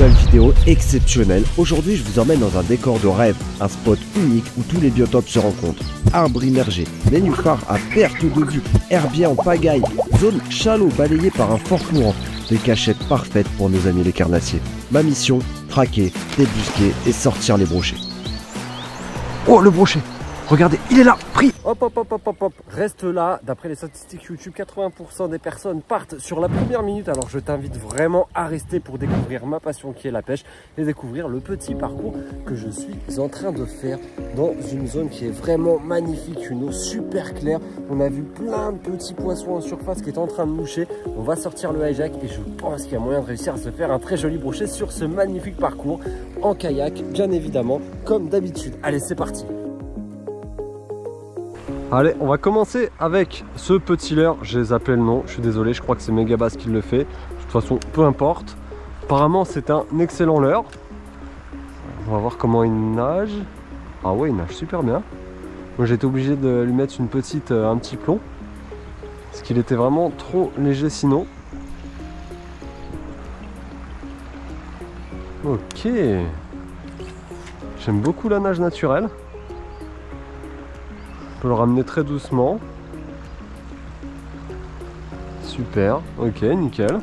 nouvelle vidéo exceptionnelle. Aujourd'hui, je vous emmène dans un décor de rêve, un spot unique où tous les biotopes se rencontrent. Arbres immergés, nénuphars à perte de vue, herbiers en pagaille, zone chalot balayée par un fort courant. Des cachettes parfaites pour nos amis les carnassiers. Ma mission, traquer, débusquer et sortir les brochets. Oh, le brochet! Regardez, il est là, pris! Hop, hop, hop, hop, hop, hop, reste là. D'après les statistiques YouTube, 80% des personnes partent sur la première minute. Alors je t'invite vraiment à rester pour découvrir ma passion qui est la pêche et découvrir le petit parcours que je suis en train de faire dans une zone qui est vraiment magnifique, une eau super claire. On a vu plein de petits poissons en surface qui est en train de moucher. On va sortir le hijack et je pense qu'il y a moyen de réussir à se faire un très joli brochet sur ce magnifique parcours en kayak, bien évidemment, comme d'habitude. Allez, c'est parti! Allez, on va commencer avec ce petit leurre. J'ai zappé le nom, je suis désolé, je crois que c'est Megabass qui le fait. De toute façon, peu importe. Apparemment, c'est un excellent leurre. On va voir comment il nage. Ah ouais, il nage super bien. Moi, j'ai été obligé de lui mettre un petit plomb. Parce qu'il était vraiment trop léger sinon. Ok. J'aime beaucoup la nage naturelle. On peut le ramener très doucement. Super, ok, nickel.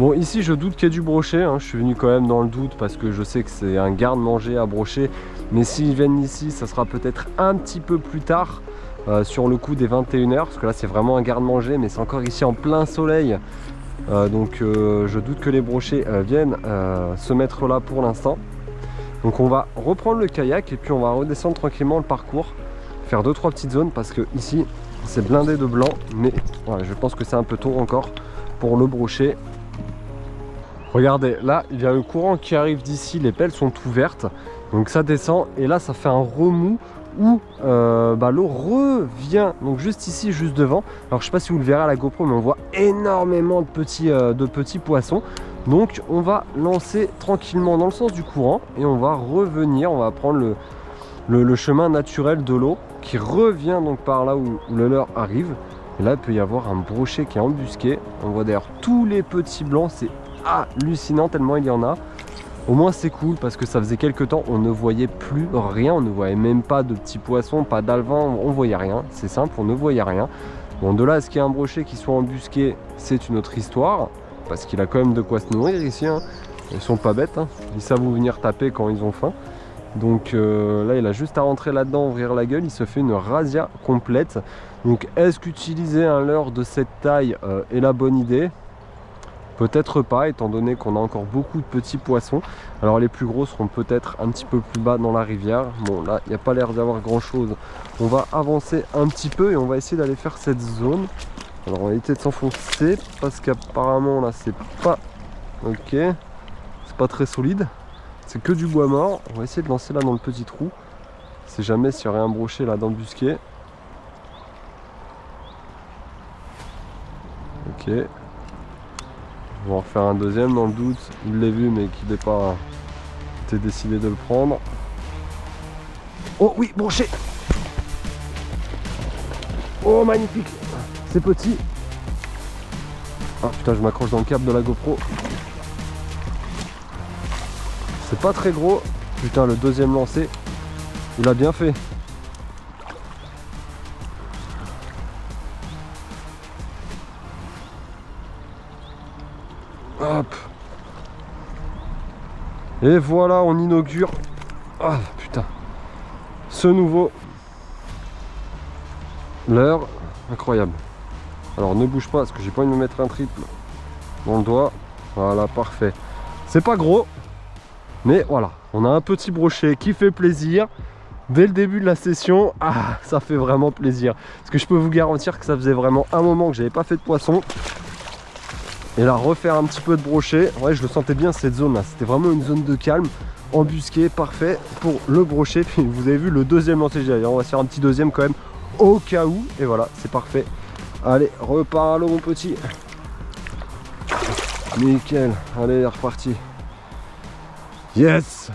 Bon, ici je doute qu'il y ait du brochet, hein. Je suis venu quand même dans le doute parce que je sais que c'est un garde-manger à brocher. Mais s'ils viennent ici, ça sera peut-être un petit peu plus tard, sur le coup des 21 h, parce que là c'est vraiment un garde-manger, mais c'est encore ici en plein soleil. Donc je doute que les brochets viennent se mettre là pour l'instant. Donc on va reprendre le kayak et puis on va redescendre tranquillement le parcours, faire 2-3 petites zones parce que ici c'est blindé de blanc, mais voilà, je pense que c'est un peu tôt encore pour le brochet. Regardez, là il y a le courant qui arrive d'ici, les pelles sont ouvertes, donc ça descend et là ça fait un remous où l'eau revient, donc juste ici, juste devant. Alors je sais pas si vous le verrez à la GoPro, mais on voit énormément de petits poissons. Donc on va lancer tranquillement dans le sens du courant et on va revenir, on va prendre le chemin naturel de l'eau qui revient donc par là où le leurre arrive. Et là il peut y avoir un brochet qui est embusqué. On voit d'ailleurs tous les petits blancs, c'est hallucinant tellement il y en a. Au moins c'est cool parce que ça faisait quelques temps on ne voyait plus rien, on ne voyait même pas de petits poissons, pas d'alevins, on voyait rien, c'est simple, on ne voyait rien. Bon, de là à ce qu'il y ait un brochet qui soit embusqué, c'est une autre histoire. Parce qu'il a quand même de quoi se nourrir ici, hein. Ils sont pas bêtes, hein. Ils savent où venir taper quand ils ont faim. Donc là il a juste à rentrer là-dedans, ouvrir la gueule, il se fait une razzia complète. Donc est-ce qu'utiliser un leurre de cette taille est la bonne idée? Peut-être pas, étant donné qu'on a encore beaucoup de petits poissons. Alors les plus gros seront peut-être un petit peu plus bas dans la rivière. Bon là il n'y a pas l'air d'avoir grand chose. On va avancer un petit peu et on va essayer d'aller faire cette zone. Alors on va éviter de s'enfoncer parce qu'apparemment là c'est pas ok, c'est pas très solide, c'est que du bois mort. On va essayer de lancer là dans le petit trou. On sait jamais s'il y aurait un brochet là d'embusqué. Ok. On va en refaire un deuxième dans le doute. Il l'a vu mais qu'il n'ait pas été décidé de le prendre. Oh oui, brochet. Oh magnifique. C'est petit. Ah putain, je m'accroche dans le câble de la GoPro. C'est pas très gros. Putain, le deuxième lancé, il a bien fait. Hop. Et voilà, on inaugure. Ah putain. Ce nouveau leurre. Incroyable. Alors ne bouge pas parce que j'ai pas envie de me mettre un triple dans le doigt. Voilà, parfait. C'est pas gros, mais voilà, on a un petit brochet qui fait plaisir. Dès le début de la session, ça fait vraiment plaisir. Parce que je peux vous garantir que ça faisait vraiment un moment que j'avais pas fait de poisson. Et là, refaire un petit peu de brochet. Ouais, je le sentais bien cette zone là. C'était vraiment une zone de calme, embusqué, parfait pour le brochet. Puis vous avez vu le deuxième lancé. On va se faire un petit deuxième quand même au cas où. Et voilà, c'est parfait. Allez, repars à l'eau mon petit. Nickel, allez, reparti. Yes!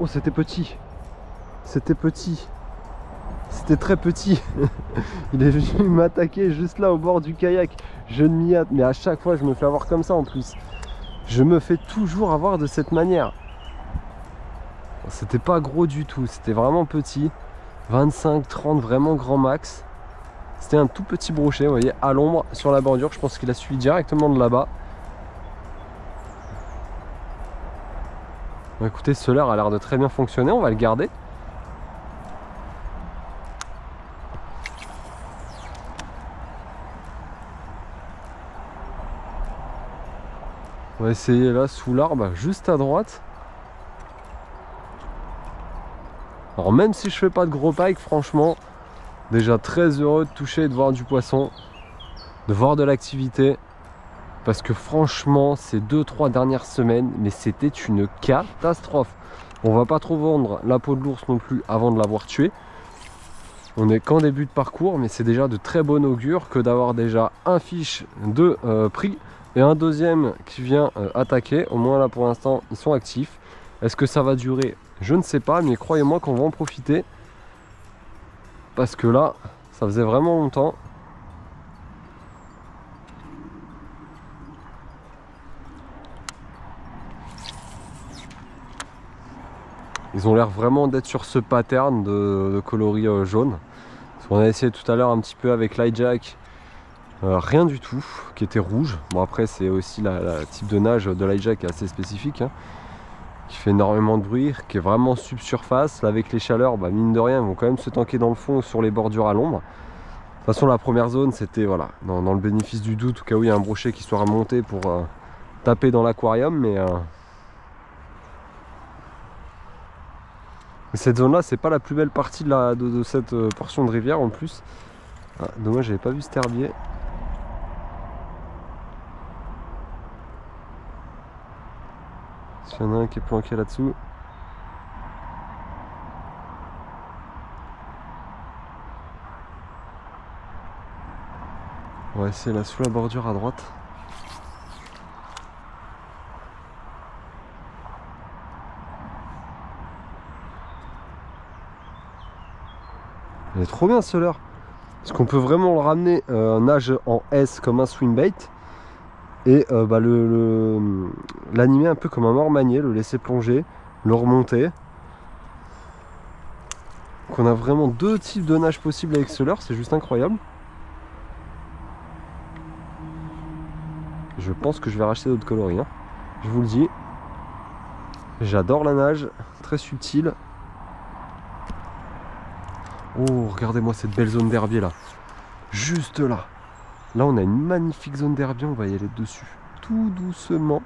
Oh, c'était petit. C'était petit. C'était très petit. Il est venu m'attaquer juste là au bord du kayak. Je ne m'y hâte. Mais à chaque fois, je me fais avoir comme ça en plus. Je me fais toujours avoir de cette manière. C'était pas gros du tout. C'était vraiment petit. 25, 30, vraiment grand max. C'était un tout petit brochet, vous voyez, à l'ombre, sur la bordure. Je pense qu'il a suivi directement de là-bas. Bon, écoutez, ce leurre a l'air de très bien fonctionner. On va le garder. On va essayer là, sous l'arbre, juste à droite. Alors même si je fais pas de gros pike, franchement, déjà très heureux de toucher et de voir du poisson, de voir de l'activité. Parce que franchement, ces 2-3 dernières semaines, mais c'était une catastrophe. On va pas trop vendre la peau de l'ours non plus avant de l'avoir tué. On est qu'en début de parcours, mais c'est déjà de très bon augure que d'avoir déjà un fiche de prix et un deuxième qui vient attaquer. Au moins là pour l'instant, ils sont actifs. Est-ce que ça va durer? Je ne sais pas, mais croyez-moi qu'on va en profiter. Parce que là, ça faisait vraiment longtemps. Ils ont l'air vraiment d'être sur ce pattern de coloris jaune. On a essayé tout à l'heure un petit peu avec l'hijack. Rien du tout, qui était rouge. Bon après c'est aussi la type de nage de l'hijack assez spécifique. Hein, qui fait énormément de bruit, qui est vraiment subsurface. Là avec les chaleurs, bah, mine de rien, ils vont quand même se tanker dans le fond ou sur les bordures à l'ombre. De toute façon la première zone c'était voilà, dans le bénéfice du doute, au cas où il y a un brochet qui soit remonté pour taper dans l'aquarium. Mais cette zone là c'est pas la plus belle partie de cette portion de rivière en plus. Ah, dommage j'avais pas vu cet herbier. Il y en a un qui est planqué là-dessous. On va essayer là sous la bordure à droite. Il est trop bien ce leurre. Parce qu'on peut vraiment le ramener nage en S comme un swim bait. Et bah, l'animer un peu comme un mormanier, le laisser plonger, le remonter. Donc on a vraiment deux types de nage possibles avec ce leurre, c'est juste incroyable. Je pense que je vais racheter d'autres coloris, hein. Je vous le dis. J'adore la nage, très subtile. Oh, regardez-moi cette belle zone d'herbier là. Juste là. Là, on a une magnifique zone d'herbier, on va y aller dessus. Tout doucement.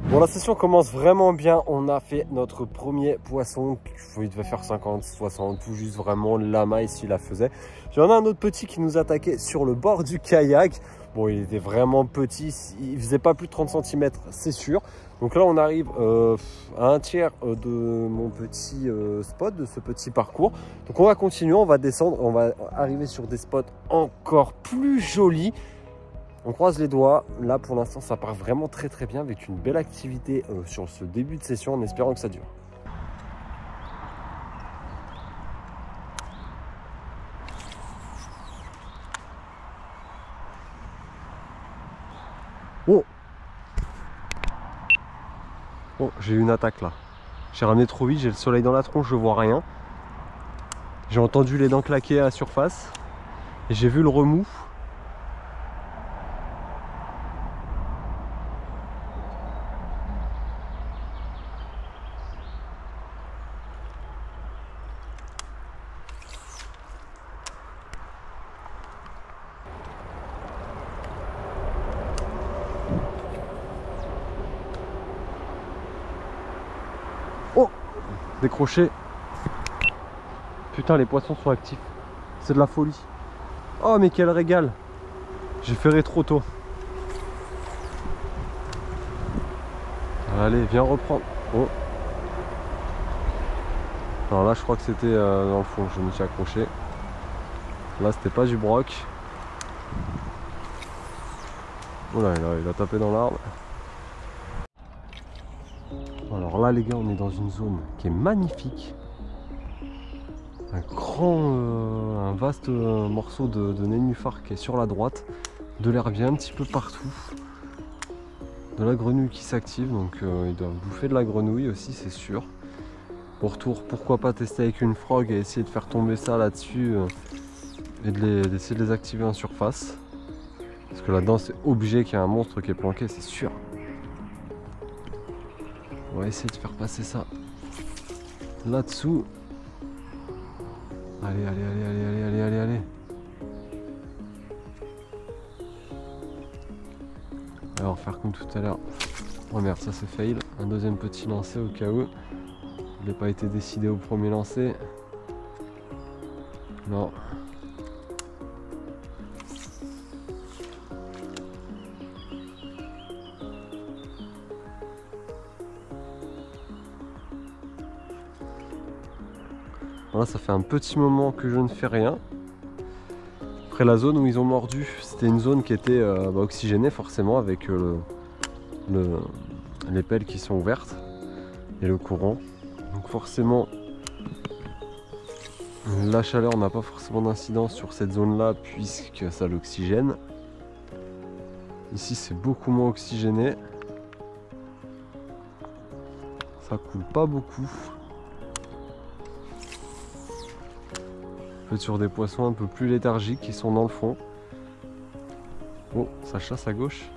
Bon, la session commence vraiment bien. On a fait notre premier poisson. Il devait faire 50, 60, tout juste vraiment la maille s'il la faisait. J'en ai un autre petit qui nous attaquait sur le bord du kayak. Bon, il était vraiment petit. Il faisait pas plus de 30 cm, c'est sûr. Donc là, on arrive à un tiers de mon petit spot, de ce petit parcours. Donc on va continuer, on va descendre. On va arriver sur des spots encore plus jolis. On croise les doigts. Là, pour l'instant, ça part vraiment très très bien avec une belle activité sur ce début de session en espérant que ça dure. Oh! Oh, j'ai eu une attaque là. J'ai ramené trop vite, j'ai le soleil dans la tronche, je vois rien. J'ai entendu les dents claquer à la surface. Et j'ai vu le remous. Oh! Décroché. Putain, les poissons sont actifs. C'est de la folie. Oh, mais quel régal! J'ai ferré trop tôt. Allez, viens reprendre. Oh. Alors là, je crois que c'était dans le fond, je me suis accroché. Là, c'était pas du broc. Oh là, il a tapé dans l'arbre. Alors là les gars, on est dans une zone qui est magnifique. Un vaste morceau de nénuphar qui est sur la droite. De l'herbier un petit peu partout. De la grenouille qui s'active, donc ils doivent bouffer de la grenouille aussi, c'est sûr. Au retour, pourquoi pas tester avec une frog et essayer de faire tomber ça là-dessus et d'essayer de les activer en surface. Parce que là-dedans, c'est obligé qu'il y ait un monstre qui est planqué, c'est sûr. On va essayer de faire passer ça là-dessous. Allez, allez, allez, allez, allez, allez, allez, allez. Alors faire comme tout à l'heure. Oh merde, ça c'est fail. Un deuxième petit lancer au cas où. Il n'a pas été décidé au premier lancer. Non. Voilà, ça fait un petit moment que je ne fais rien. Après la zone où ils ont mordu, c'était une zone qui était oxygénée forcément avec les pelles qui sont ouvertes et le courant. Donc forcément la chaleur n'a pas forcément d'incidence sur cette zone là puisque ça l'oxygène. Ici c'est beaucoup moins oxygéné. Ça coule pas beaucoup. Sur des poissons un peu plus léthargiques qui sont dans le fond. Oh, ça chasse à gauche.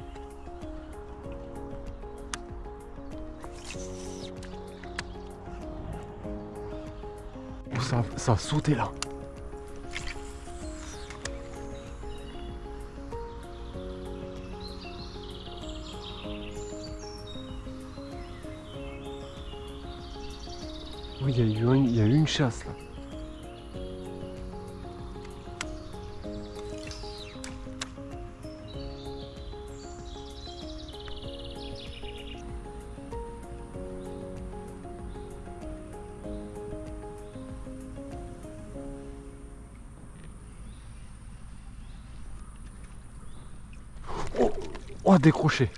Oh, ça a sauté là. Oui, il y a eu une chasse là. Oh, décroché.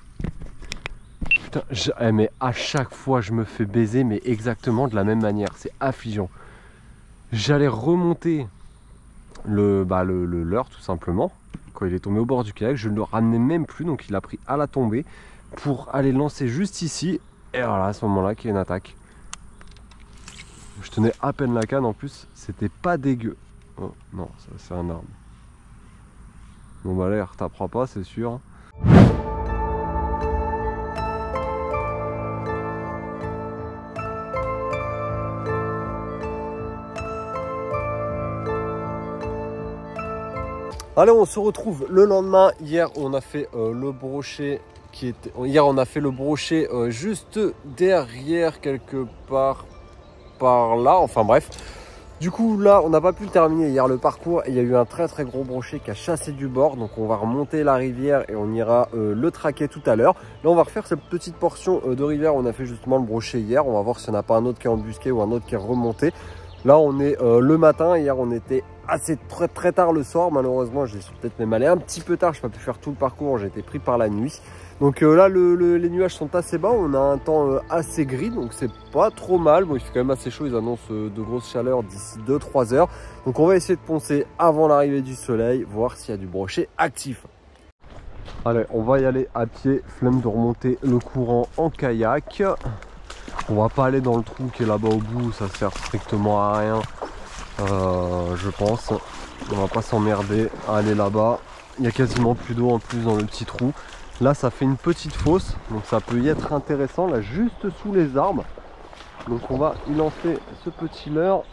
Putain, mais à chaque fois je me fais baiser, mais exactement de la même manière. C'est affligeant. J'allais remonter le leurre tout simplement. Quand il est tombé au bord du kayak, je ne le ramenais même plus. Donc il a pris à la tombée pour aller lancer juste ici. Et voilà, à ce moment-là, qu'il y a une attaque. Je tenais à peine la canne en plus. C'était pas dégueu. Oh, non, ça c'est un arbre. Bon bah là, il retapera pas, c'est sûr. Allez, on se retrouve le lendemain. Hier, on a fait le brochet juste derrière quelque part par là. Enfin bref. Du coup, là, on n'a pas pu le terminer hier le parcours. Il y a eu un très très gros brochet qui a chassé du bord. Donc, on va remonter la rivière et on ira le traquer tout à l'heure. Là, on va refaire cette petite portion de rivière où on a fait justement le brochet hier. On va voir s'il n'y en a pas un autre qui est embusqué ou un autre qui est remonté. Là, on est le matin. Hier, on était assez très tard le soir. Malheureusement, j'ai peut-être même allé un petit peu tard. Je n'ai pas pu faire tout le parcours. J'ai été pris par la nuit. Donc là, les nuages sont assez bas. On a un temps assez gris. Donc, c'est pas trop mal. Bon, il fait quand même assez chaud. Ils annoncent de grosses chaleurs d'ici 2-3 heures. Donc, on va essayer de poncer avant l'arrivée du soleil. Voir s'il y a du brochet actif. Allez, on va y aller à pied. Flemme de remonter le courant en kayak. On va pas aller dans le trou qui est là-bas au bout. Ça sert strictement à rien. Je pense. On va pas s'emmerder à aller là-bas. Il y a quasiment plus d'eau en plus dans le petit trou. Là, ça fait une petite fosse. Donc ça peut y être intéressant. Là, juste sous les arbres. Donc on va y lancer ce petit leurre.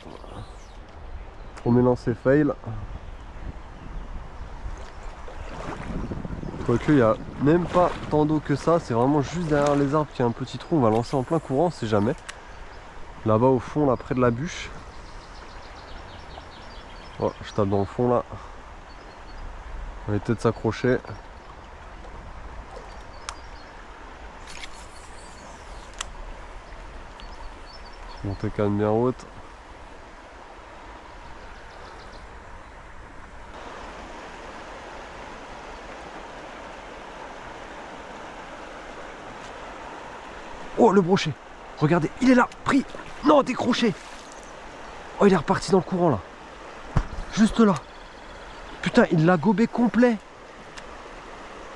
On est lancé fail. Quoique il n'y a même pas tant d'eau que ça. C'est vraiment juste derrière les arbres qu'il y a un petit trou. On va lancer en plein courant, on sait jamais. Là-bas au fond, là près de la bûche. Oh, je tape dans le fond là. On va peut-être s'accrocher. Montée canne bien haute. Oh, le brochet! Regardez, il est là, pris. Non, décroché. Oh, il est reparti dans le courant là. Juste là. Putain, il l'a gobé complet.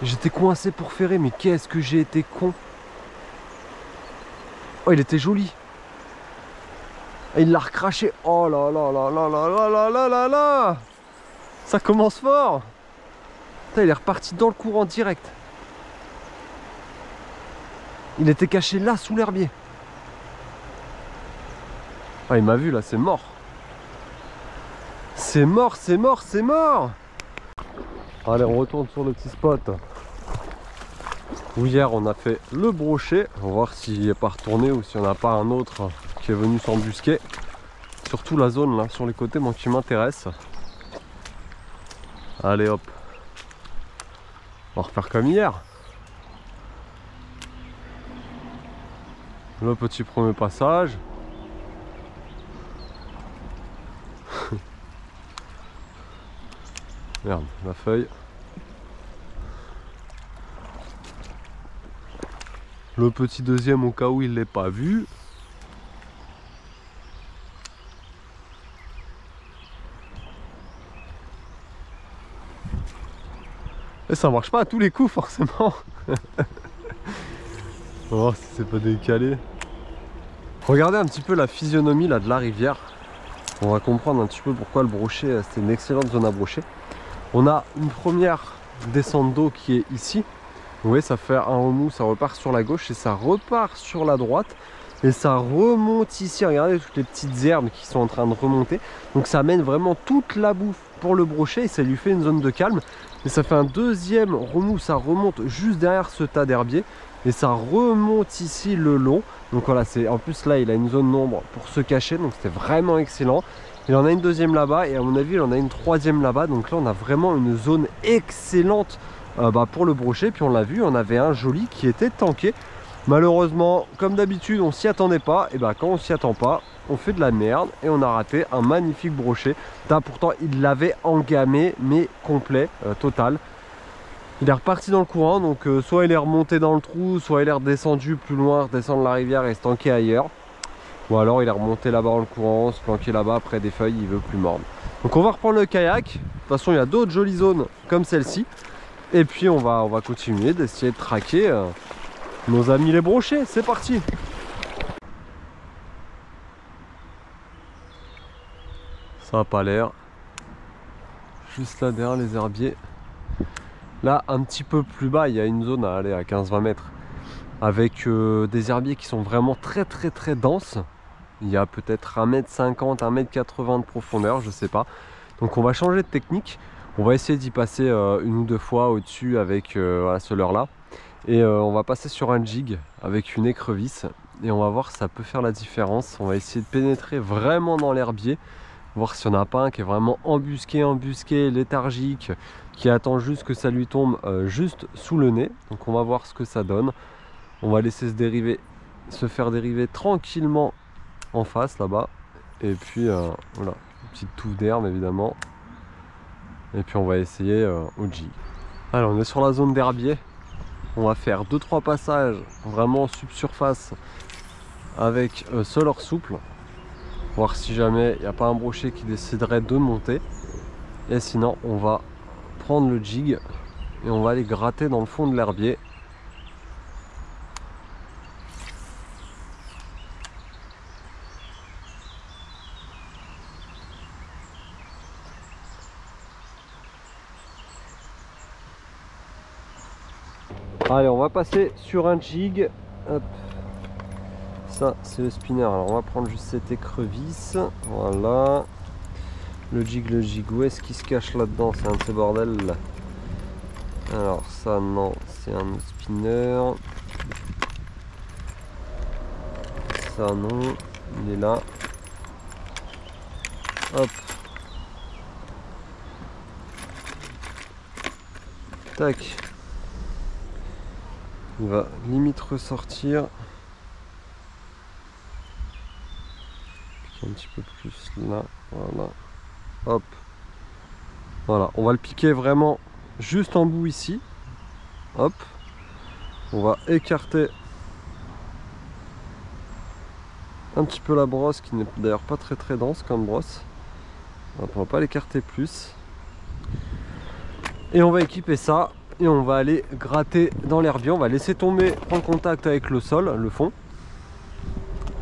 J'étais coincé pour ferrer, mais qu'est-ce que j'ai été con. Oh, il était joli. Et il l'a recraché. Oh là là là là là là là là là là. Ça commence fort. Putain, il est reparti dans le courant direct. Il était caché là, sous l'herbier. Ah, il m'a vu là, c'est mort. C'est mort, c'est mort, c'est mort. Allez, on retourne sur le petit spot où hier on a fait le brochet. On va voir s'il n'est pas retourné ou s'il n'y en a pas un autre qui est venu s'embusquer. Surtout la zone là sur les côtés, moi qui m'intéresse. Allez hop. On va refaire comme hier. Le petit premier passage. Merde, la feuille. Le petit deuxième au cas où il ne l'ait pas vu. Et ça marche pas à tous les coups forcément. On va voir si c'est pas décalé. Regardez un petit peu la physionomie là de la rivière. On va comprendre un petit peu pourquoi le brochet, c'est une excellente zone à brocher. On a une première descente d'eau qui est ici. Vous voyez, ça fait un remous, ça repart sur la gauche et ça repart sur la droite. Et ça remonte ici. Regardez toutes les petites herbes qui sont en train de remonter. Donc ça amène vraiment toute la bouffe pour le brochet et ça lui fait une zone de calme. Et ça fait un deuxième remous, ça remonte juste derrière ce tas d'herbiers. Et ça remonte ici le long. Donc voilà, en plus là il a une zone d'ombre pour se cacher. Donc c'était vraiment excellent. Il en a une deuxième là-bas et à mon avis il en a une troisième là-bas. Donc là on a vraiment une zone excellente pour le brochet. Puis on l'a vu, on avait un joli qui était tanké. Malheureusement, comme d'habitude, on s'y attendait pas. Et quand on s'y attend pas, on fait de la merde et on a raté un magnifique brochet. Là, pourtant, il l'avait engamé, mais complet, total. Il est reparti dans le courant, donc soit il est remonté dans le trou, soit il est redescendu plus loin, redescendre la rivière et se tanker ailleurs. Ou alors il est remonté là-bas dans le courant, se planquer là-bas près des feuilles, il veut plus mordre. Donc on va reprendre le kayak. De toute façon, il y a d'autres jolies zones comme celle-ci. Et puis on va continuer d'essayer de traquer nos amis les brochets. C'est parti. Ça n'a pas l'air. Juste là derrière les herbiers. Là, un petit peu plus bas, il y a une zone à aller à 15-20 mètres. Avec des herbiers qui sont vraiment très denses. Il y a peut-être 1m50, 1m80 de profondeur, je sais pas. Donc on va changer de technique. On va essayer d'y passer une ou deux fois au-dessus avec ce leurre-là. Et on va passer sur un jig avec une écrevisse. Et on va voir si ça peut faire la différence. On va essayer de pénétrer vraiment dans l'herbier. Voir s'il n'y en a pas un qui est vraiment embusqué, léthargique, qui attend juste que ça lui tombe juste sous le nez. Donc on va voir ce que ça donne. On va laisser se faire dériver tranquillement en face là-bas. Et puis voilà, une petite touffe d'herbe évidemment. Et puis on va essayer au jig. Alors on est sur la zone d'herbier. On va faire 2-3 passages vraiment subsurface avec ce leurre souple. Voir si jamais il n'y a pas un brochet qui déciderait de monter. Et sinon on va prendre le jig et on va aller gratter dans le fond de l'herbier. Allez, on va passer sur un jig. Hop. Ça, c'est le spinner. Alors, on va prendre juste cette écrevisse. Voilà. Le jig, où est-ce qu'il se cache là-dedans? C'est un de ces bordels là. Alors, ça, non, c'est un spinner. Ça, non, il est là. Hop. Tac. Il va limite ressortir. Un petit peu plus là. Voilà. Hop. Voilà. On va le piquer vraiment juste en bout ici. Hop. On va écarter un petit peu la brosse qui n'est d'ailleurs pas très dense comme brosse. On va pas l'écarter plus. Et on va équiper ça et on va aller gratter dans l'herbier. On va laisser tomber, prendre contact avec le sol, le fond.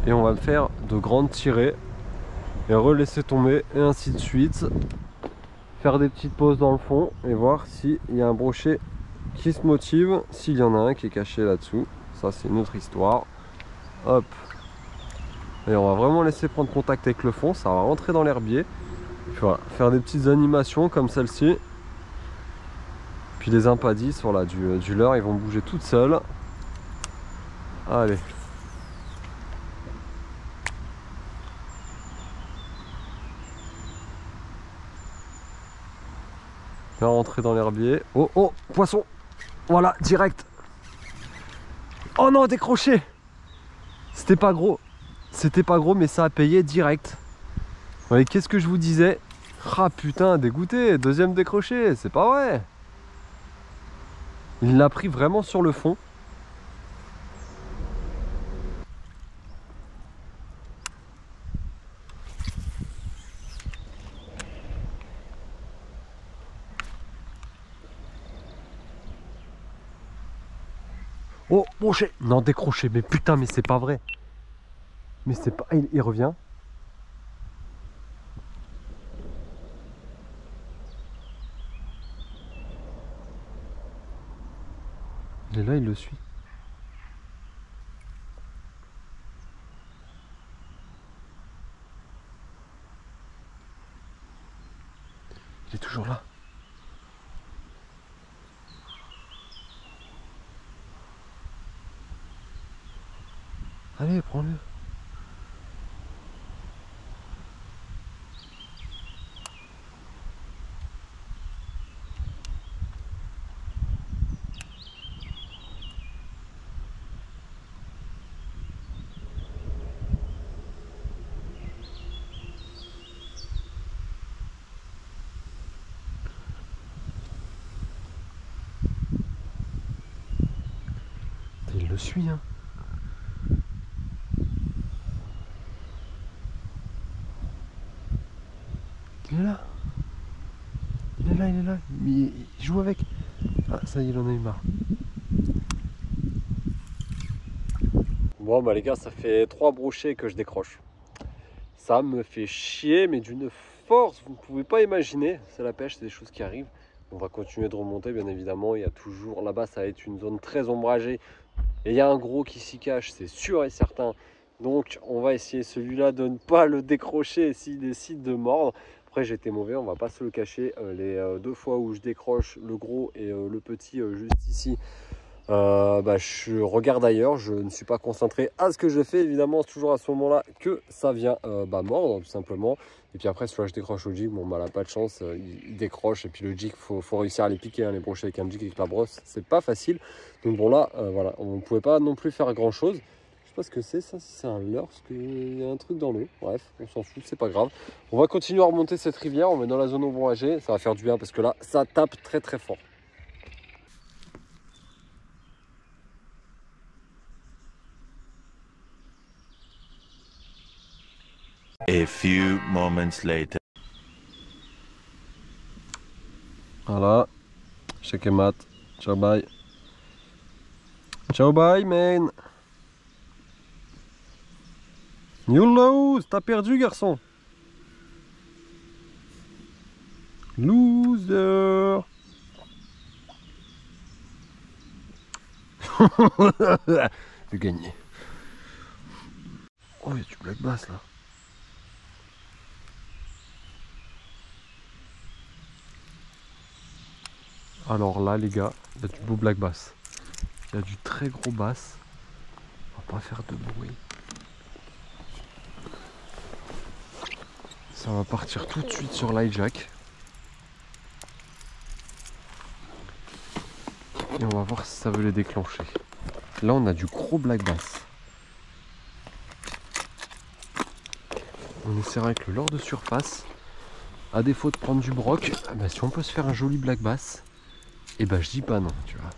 Et on va faire de grandes tirées et relaisser tomber et ainsi de suite. Faire des petites pauses dans le fond et voir s'il y a un brochet qui se motive, s'il y en a un qui est caché là-dessous. Ça c'est une autre histoire. Hop. Et on va vraiment laisser prendre contact avec le fond, ça va rentrer dans l'herbier. Puis voilà, faire des petites animations comme celle-ci. Puis les impadis voilà, du leurre, ils vont bouger toutes seules. Allez. Bien rentrer dans l'herbier. Oh, oh, poisson. Voilà, direct. Oh non, décroché. C'était pas gros. C'était pas gros, mais ça a payé direct. Ouais, qu'est-ce que je vous disais? Ah putain, dégoûté. Deuxième décroché, c'est pas vrai. Il l'a pris vraiment sur le fond. Oh, brochet. Non, décroché. Mais putain, mais c'est pas vrai. Mais c'est pas... Il revient. Il est là, il le suit. Il est toujours là. Allez, prends-le. Il le suit, hein. Il est là. Il est là, il est là. Il joue avec. Ah, ça y est, il en a eu marre. Bon, bah les gars, ça fait 3 brochets que je décroche. Ça me fait chier, mais d'une force, vous ne pouvez pas imaginer. C'est la pêche, c'est des choses qui arrivent. On va continuer de remonter, bien évidemment. Il y a toujours, là-bas, ça va être une zone très ombragée. Et il y a un gros qui s'y cache, c'est sûr et certain. Donc, on va essayer celui-là de ne pas le décrocher s'il décide de mordre. Après, j'étais mauvais, on va pas se le cacher. Les 2 fois où je décroche le gros et le petit juste ici, je regarde ailleurs, je ne suis pas concentré à ce que je fais. Évidemment, c'est toujours à ce moment-là que ça vient mordre, tout simplement. Et puis après, soit je décroche au jig, bon, bah là, pas de chance, il décroche. Et puis le jig, faut réussir à les piquer, hein, les brochets avec un jig, avec la brosse, c'est pas facile. Donc bon, là, voilà, on ne pouvait pas non plus faire grand-chose. Je sais pas ce que c'est, ça, si c'est un leurre, parce qu'il y a un truc dans l'eau. Bref, on s'en fout, c'est pas grave. On va continuer à remonter cette rivière, on est dans la zone ombragée, ça va faire du bien parce que là, ça tape très très fort. A few moments later. Voilà, check et mat. Ciao, bye. Ciao, bye, man. You lose, t'as perdu, garçon. Loser. J'ai gagné. Oh, il y a du black bass là. Alors là, les gars, il y a du beau black bass. Il y a du très gros bass. On va pas faire de bruit. Ça va partir tout de suite sur l'hijack. Et on va voir si ça veut les déclencher. Là, on a du gros black bass. On essaiera avec le leurre de surface. À défaut de prendre du broc, si on peut se faire un joli black bass, et je dis pas non, tu vois.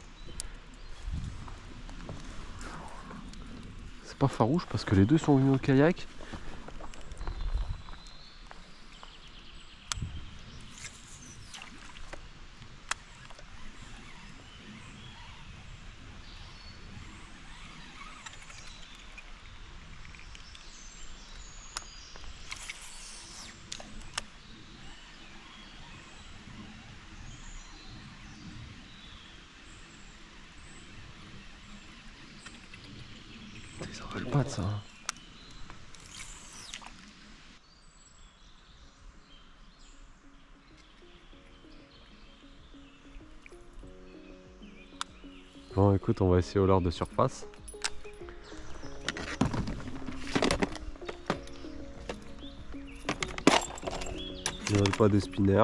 C'est c'est pas farouche parce que les deux sont venus au kayak. Ils en veulent pas de ça. Bon écoute, on va essayer au leurre de surface. Ils ne veulent pas de spinner.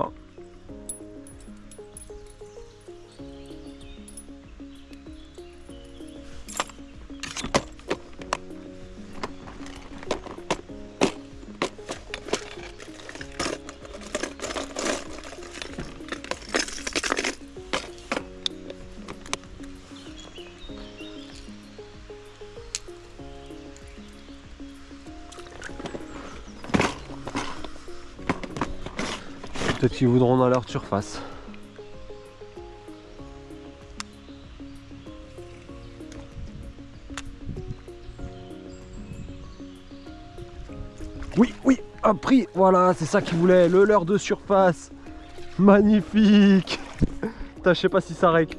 Peut-être qu'ils voudront dans leur surface. Oui, oui, un prix, voilà, c'est ça qu'ils voulaient, le leurre de surface. Magnifique. Putain, je sais pas si ça règle.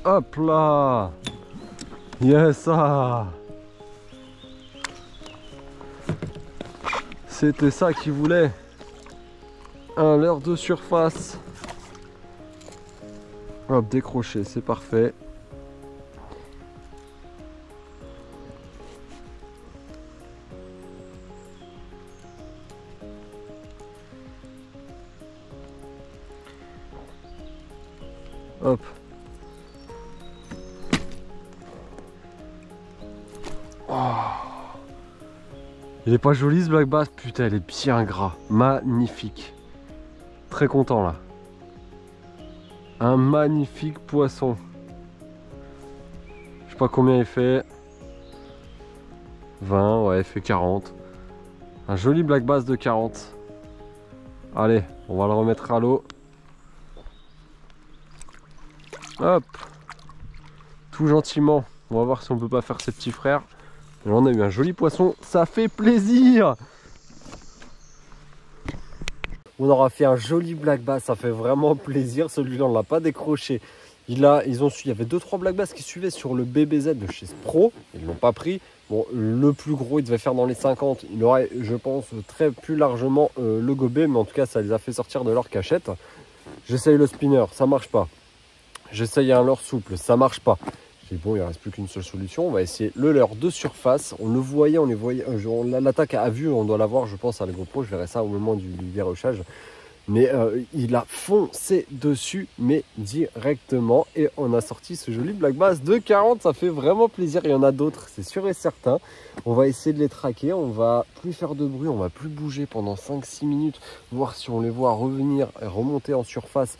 Hop là. Yes ça. C'était ça qu'il voulait. Un leurre de surface. Hop, décroché, c'est parfait. Hop. Oh. Il est pas joli ce black bass, putain, il est bien gras, magnifique. Très content là. Un magnifique poisson. Je sais pas combien il fait. 20, ouais, il fait 40. Un joli black bass de 40. Allez, on va le remettre à l'eau. Hop. Tout gentiment. On va voir si on peut pas faire ses petits frères. Et là, on a eu un joli poisson, ça fait plaisir. On aura fait un joli black bass, ça fait vraiment plaisir. Celui-là, on l'a pas décroché. Il y avait 2-3 black bass qui suivaient sur le BBZ de chez Spro. Ils l'ont pas pris. Bon, le plus gros, il devait faire dans les 50. Il aurait, je pense, très plus largement le gobé. Mais en tout cas, ça les a fait sortir de leur cachette. J'essaye le spinner, ça marche pas. J'essaye un leurre souple, ça marche pas. J'ai dit bon, il ne reste plus qu'une seule solution. On va essayer le leurre de surface. On le voyait, on les voyait. L'attaque à vue, on doit la voir, je pense, à la GoPro. Je verrai ça au moment du dérochage. Mais il a foncé dessus, mais directement. Et on a sorti ce joli black bass de 40. Ça fait vraiment plaisir. Il y en a d'autres, c'est sûr et certain. On va essayer de les traquer. On va plus faire de bruit. On va plus bouger pendant 5-6 minutes. Voir si on les voit revenir et remonter en surface.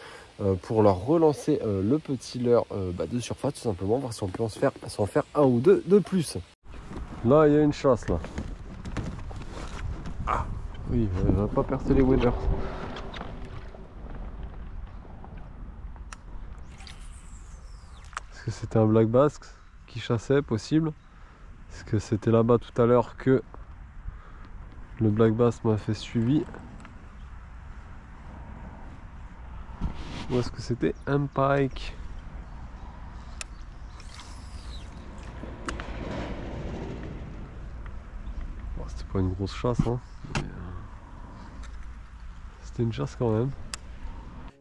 Pour leur relancer le petit leurre de surface, tout simplement, voir si on peut s'en faire un ou deux de plus. Là, il y a une chasse là. Ah oui, elle va pas percer les waders. Est-ce que c'était un black bass qui chassait, possible? Est-ce que c'était là-bas tout à l'heure que le black bass m'a fait suivi? Ou est-ce que c'était un pike? Bon, c'était pas une grosse chasse, hein. C'était une chasse quand même.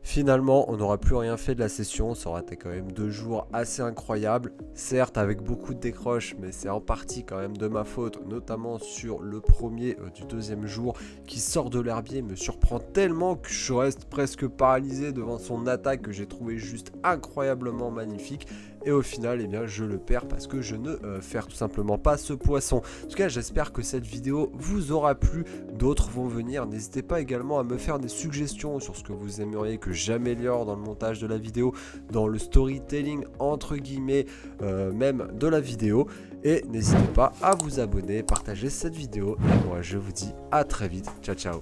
Finalement, on n'aura plus rien fait de la session, ça aura été quand même 2 jours assez incroyables, certes avec beaucoup de décroches, mais c'est en partie quand même de ma faute, notamment sur le premier du 2e jour qui sort de l'herbier, me surprend tellement que je reste presque paralysé devant son attaque que j'ai trouvé juste incroyablement magnifique. et au final eh bien je le perds parce que je ne ferre tout simplement pas ce poisson. En tout cas j'espère que cette vidéo vous aura plu, d'autres vont venir, n'hésitez pas également à me faire des suggestions sur ce que vous aimeriez que j'améliore dans le montage de la vidéo, dans le storytelling entre guillemets même de la vidéo, et n'hésitez pas à vous abonner, partager cette vidéo, et moi je vous dis à très vite, ciao ciao.